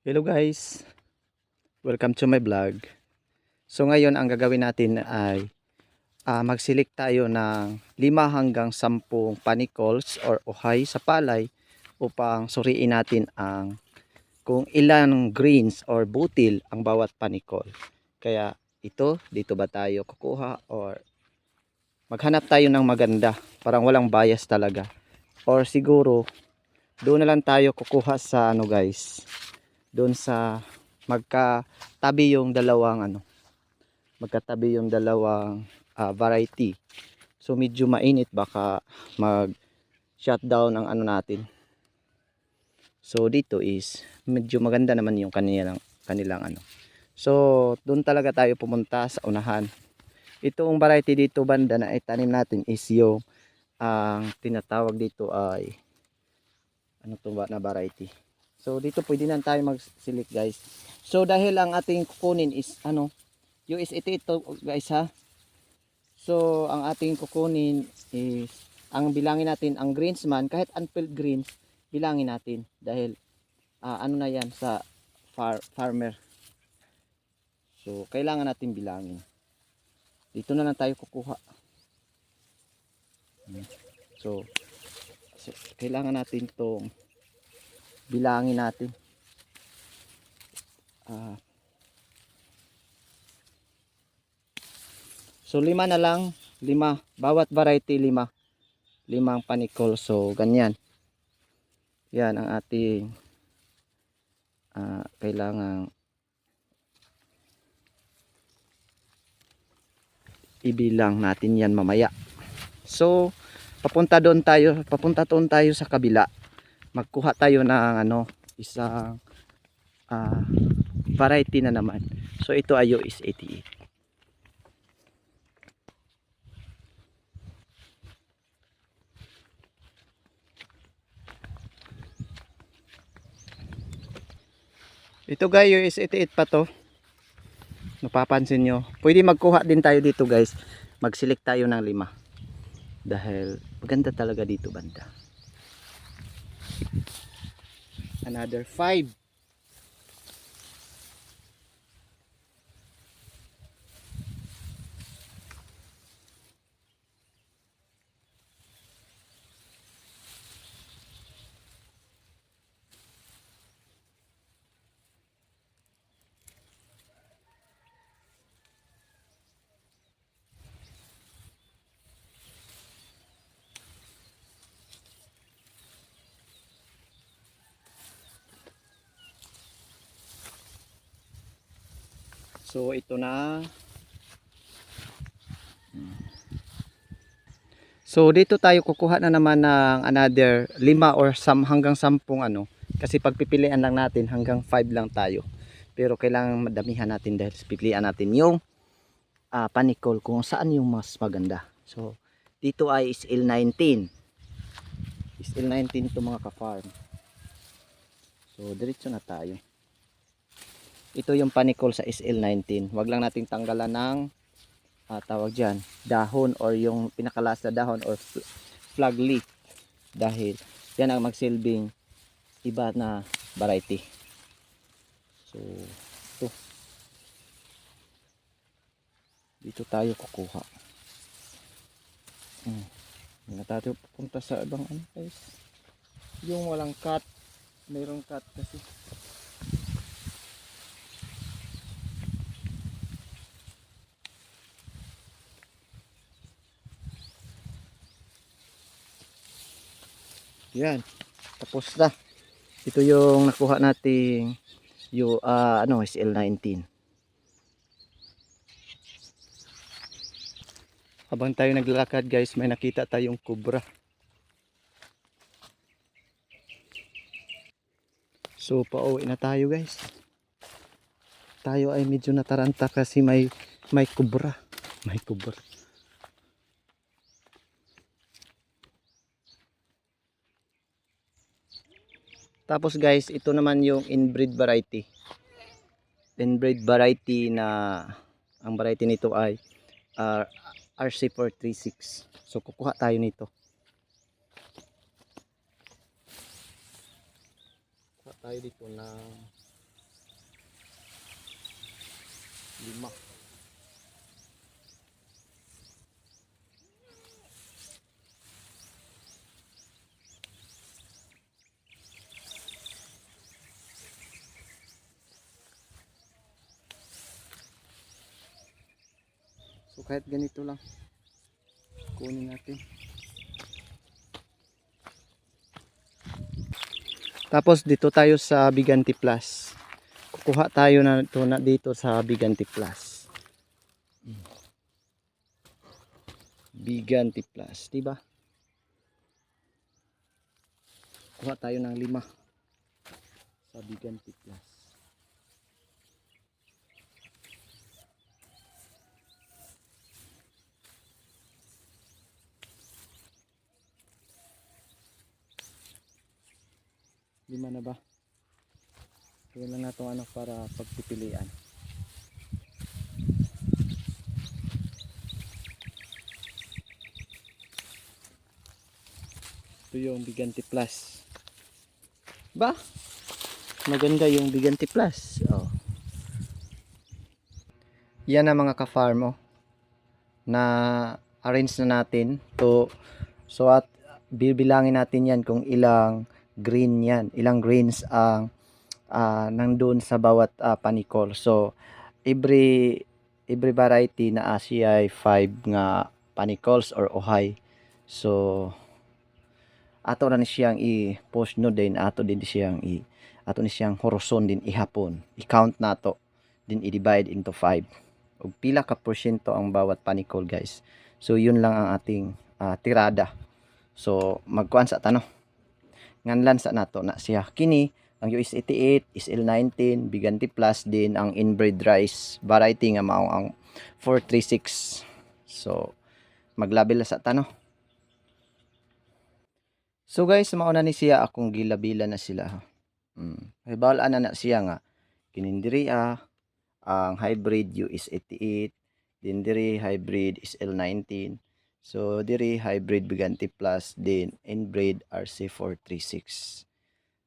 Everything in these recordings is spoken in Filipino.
Hello guys, welcome to my vlog. So ngayon ang gagawin natin ay mag-select tayo ng 5 hanggang 10 panicles or uhay sa palay upang suriin natin kung ilang greens or butil ang bawat panicol. Kaya dito ba tayo kukuha or maghanap tayo ng maganda, parang walang bias talaga. Or siguro doon na lang tayo kukuha sa guys, doon sa magkatabi yung dalawang variety. So medyo mainit, baka mag shutdown ang natin. So dito is medyo maganda naman yung kanilang. So doon talaga tayo pumunta sa unahan. Itong variety dito banda na itanim natin is yung ang tinatawag dito ay na variety. So dito pwede na tayo mag-select guys. So dahil ang ating kukunin is US ito guys ha. So ang ating kukunin is ang bilangin natin ang greens man, kahit unfilled greens bilangin natin dahil na yan sa farmer. So kailangan natin bilangin. Dito na lang tayo kukuha. So kailangan natin tong bilangin natin. So 5 na lang, 5 bawat variety, 5 panicol. So ganyan. Yan ang ating kailangang ibilang natin yan mamaya. So papunta doon tayo sa kabila. Magkuha tayo ng isang variety na naman. So ito ay US 88. Ito guys, US 88 pa to. Napapansin nyo. Pwede magkuha din tayo dito guys. Mag-select tayo ng 5. Dahil maganda talaga dito banda. Another 5. So ito na. So dito tayo kukuha na naman ng another 5 or hanggang 10 kasi pagpipilian lang natin hanggang 5 lang tayo. Pero kailangan madamihan natin dahil pipilian natin yung panicol kung saan yung mas maganda. So dito ay SL19. SL19 to mga ka-farm. So diretso na tayo. Ito yung panicol sa SL19. Wag lang nating tanggalan ng tawag dyan, dahon or yung pinakalas na dahon or flag leaf dahil yan ang magsilbing iba na variety. So ito, dito tayo kukuha. Hindi tayo pupunta sa ibang guys, yung walang cut. Mayroong cut kasi. Yan, tapos na. Ito yung nakuha nating yung SL19. Habang tayo naglalakad guys, may nakita tayong kubra. So pauwi na tayo guys. Tayo ay medyo nataranta kasi may kubra. May kubra. Tapos guys, ito naman yung inbreed variety. Inbreed variety na ang variety nito ay RC436. So kukuha tayo nito. Kukuha tayo dito ng 5. So kahit ganito lang kunin natin. Tapos dito tayo sa Biganti Plus. Kukuha tayo na ito na dito sa Biganti Plus. Biganti Plus, di ba? Kuha tayo ng 5 sa Biganti Plus. Lima na ba? Kaya lang natin ano para pagpipilian. Ito yung Biganti Plus. Ba? Maganda yung Biganti Plus. Oh. Yan ang mga ka-farm oh, na arrange na natin to. So at bibilangin natin yan kung ilang green yan, ilang greens ang nandun sa bawat panicole. So every variety na siya ay 5 nga panicoles or ohay. So ato na ni siyang i-post no din, ato din siyang ato ni siyang horizon din ihapon. I-count nato din i-divide into 5. Ug pila ka porsyento ang bawat panicole, guys. So yun lang ang ating tirada. So magkuan sa tanong. Nganlan sa nato na siya kini ang US 88 is L19 Biganti Plus din ang inbred rice variety nga mao ang 436. So maglabel sa tanong. So guys, mauna ni siya akong gilabila na sila. Hibalaan na siya nga kinindiri ang hybrid US 88, din diri hybrid is L19. So diri hybrid Biganti Plus din inbred RC436.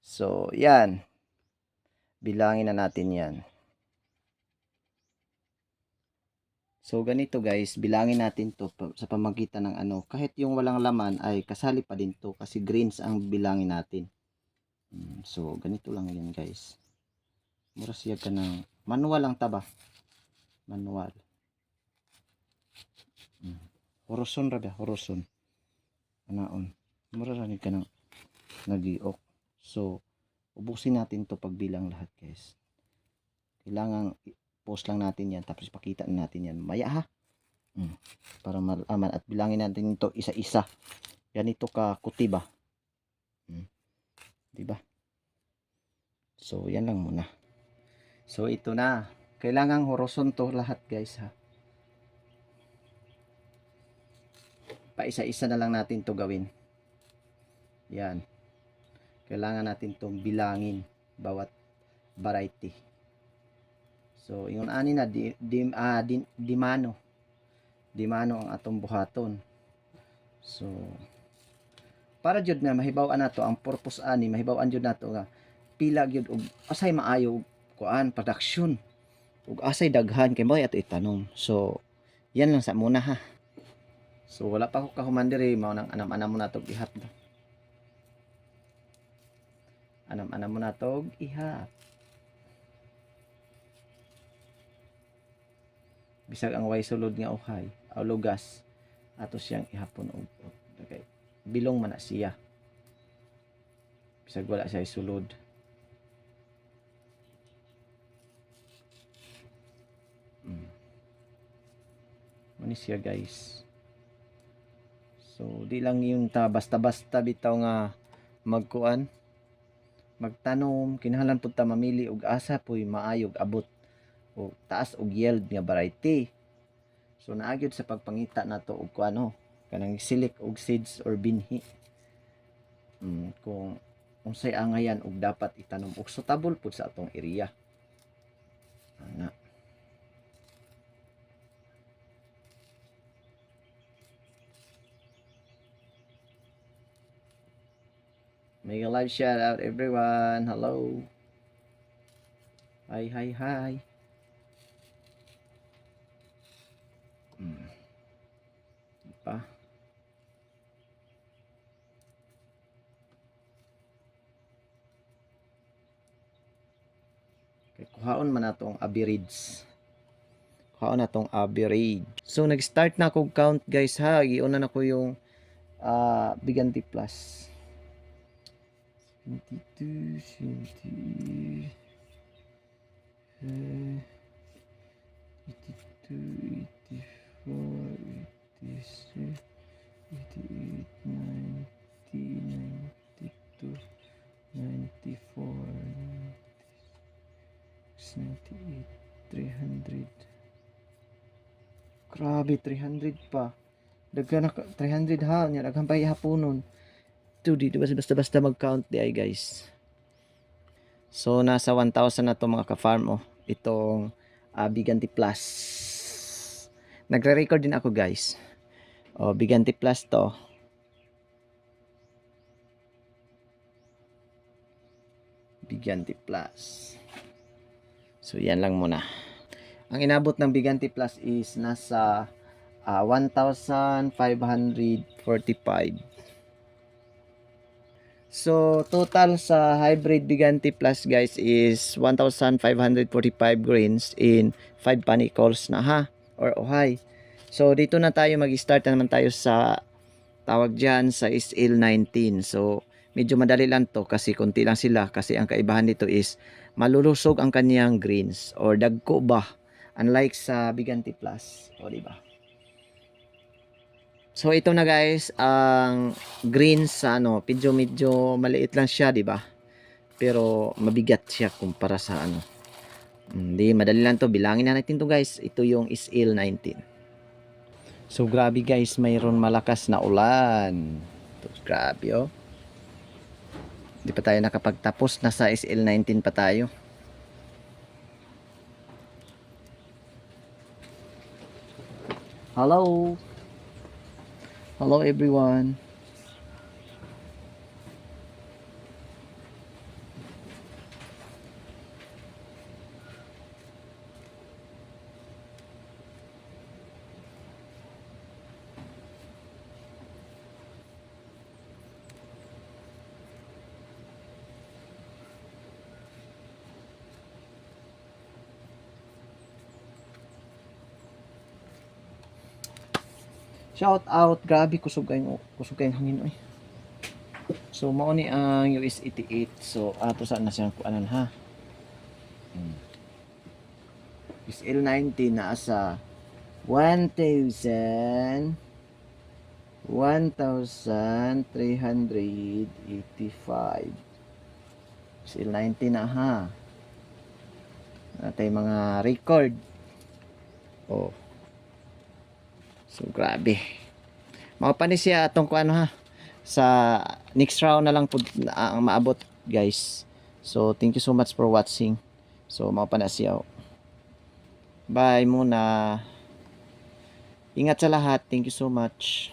So yan. Bilangin na natin yan. So ganito guys, bilangin natin to sa pamagitan ng ano, kahit yung walang laman ay kasali pa din to kasi greens ang bilangin natin. So ganito lang yan guys. Mura siya ka ng manual lang taba. Manual. Horizon ra ba? Horizon. Anaon. Mura ra ni ka ng nagiok. So ubusin natin to pagbilang lahat guys. Kailangan post lang natin yan tapos pakita natin yan maya ha. Para malaman at bilangin natin ito isa-isa. Ganito ka kuti ba? Diba? So yan lang muna. So ito na. Kailangan horizon to lahat guys ha. Paisa-isa na lang natin to gawin. Yan. Kailangan natin tong bilangin bawat variety. So yung ani na dimano ang atong buhaton. So para jud na mahibaw-an nato ang purpose ani, mahibaw-an jud nato nga pila gyud og asay maayo kuan production ug asay daghan kay mo ato itanom. So yan lang sa muna ha. So wala pa ko kahuman diri mao nang anam-anam mo nato ihap. Anam-anam mo nato ihap. Bisag ang way sulod nga uhay aw lugas ato siyang ihapon og okay. Bilong man na siya. Bisag wala siya sulod. Mani siya guys. So di lang yung basta-basta bitaw nga magkuan magtanom, kinahanglan pud ta mamili og asa puy maayog abot o taas og yield nga variety. So naagyod sa pagpangita nato og kuano kanang select og seeds or binhi. Kung unsay angayan og dapat itanom og suitable pud sa atong area. Ana. Make a live shout out everyone. Hello. Hi. Diba? Okay, kuhaon man natong average. Kuhaon natong average. So nag-start na ako count guys ha. Giuna na ko yung Biganti Plus. 22, 20, 82, 84, 86, 88, 90, 92, 94, 98, 300. Grabe, 300 pa. Daghan na 300 ha. Daghan pa ihaponon. Di basta-basta mag-count di ay guys. So nasa 1,000 na to mga ka-farm itong Biganti Plus. Nagre-record din ako guys. Biganti Plus to. Biganti Plus. So yan lang muna. Ang inabot ng Biganti Plus is nasa 1,545. So, total sa hybrid Biganti Plus guys is 1,545 grains in 5 panicles na ha, or ohay. So, dito na tayo mag-start na naman tayo sa tawag dyan sa SL19. So, medyo madali lang to kasi konti lang sila kasi ang kaibahan dito is malulusog ang kaniyang grains or dagko ba, unlike sa Biganti Plus. O, diba? So ito na guys ang greens sa medyo maliit lang siya, di ba? Pero mabigat siya kumpara sa Hindi madali lang to, bilangin na natin to guys. Ito yung SL19. So grabe guys, mayroon malakas na ulan. Grabe Di pa tayo nakapagtapos, nasa SL19 pa tayo. Hello. Hello everyone. Shout out, grabe kusog kayong hangin oy. So mao ni ang US 88. So ato saan na siyang kuanan ha. US L90 na sa 1,385. US L90 na ha. Natay mga record. So grabe. Makapanis siya atong kuan ha. Sa next round na lang po ang maabot guys. So thank you so much for watching. So makapanas siya. Bye muna. Ingat sa lahat. Thank you so much.